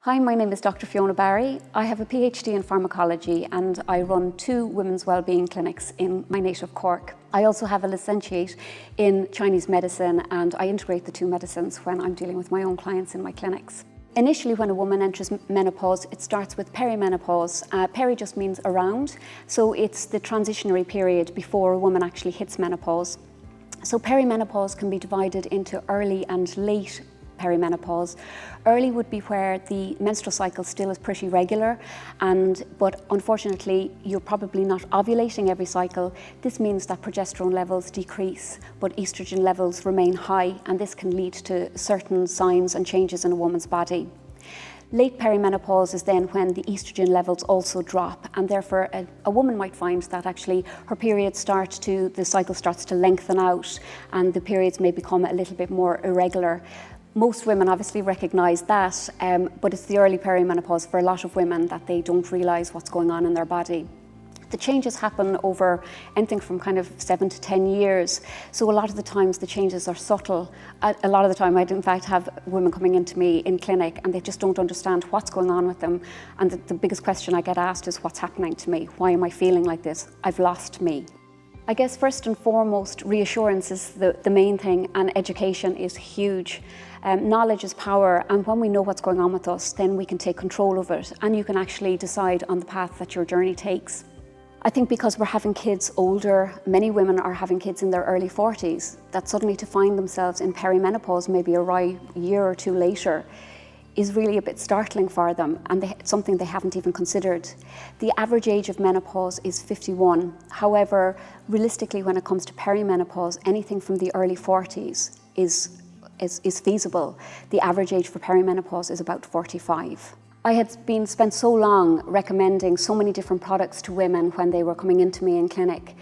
Hi, my name is Dr. Fiona Barry. I have a PhD in pharmacology and I run 2 women's wellbeing clinics in my native Cork. I also have a licentiate in Chinese medicine and I integrate the 2 medicines when I'm dealing with my own clients in my clinics. Initially, when a woman enters menopause, it starts with perimenopause. Peri just means around, so it's the transitionary period before a woman actually hits menopause. So perimenopause can be divided into early and late perimenopause. Early would be where the menstrual cycle still is pretty regular, but unfortunately you're probably not ovulating every cycle. This means that progesterone levels decrease, but estrogen levels remain high, and this can lead to certain signs and changes in a woman's body. Late perimenopause is then when the estrogen levels also drop, and therefore a woman might find that actually her periods the cycle starts to lengthen out and the periods may become a little bit more irregular. Most women obviously recognise that, but it's the early perimenopause for a lot of women that they don't realise what's going on in their body. The changes happen over anything from kind of 7 to 10 years, so a lot of the times the changes are subtle. A lot of the time I'd in fact have women coming into me in clinic and they just don't understand what's going on with them, and the biggest question I get asked is, what's happening to me? Why am I feeling like this? I've lost me. I guess first and foremost, reassurance is the main thing, and education is huge. Knowledge is power, and when we know what's going on with us, then we can take control of it and you can actually decide on the path that your journey takes. I think because we're having kids older, many women are having kids in their early 40s, that suddenly to find themselves in perimenopause maybe a year or 2 later is really a bit startling for them, and something they haven't even considered. The average age of menopause is 51. However, realistically, when it comes to perimenopause, anything from the early 40s is feasible. The average age for perimenopause is about 45. I had spent so long recommending so many different products to women when they were coming into me in clinic.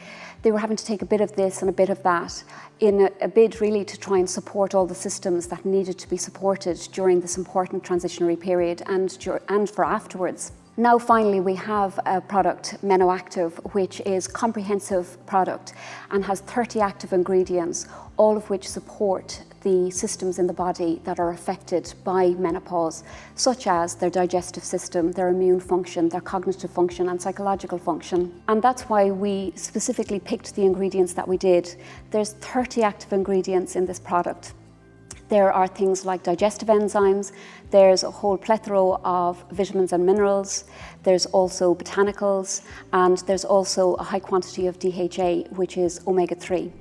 They were having to take a bit of this and a bit of that in a bid really to try and support all the systems that needed to be supported during this important transitionary period and for afterwards. Now finally we have a product, Meno Active, which is a comprehensive product and has 30 active ingredients, all of which support the systems in the body that are affected by menopause, such as their digestive system, their immune function, their cognitive function and psychological function. And that's why we specifically picked the ingredients that we did. There's 30 active ingredients in this product. There are things like digestive enzymes, there's a whole plethora of vitamins and minerals, there's also botanicals, and there's also a high quantity of DHA, which is omega-3.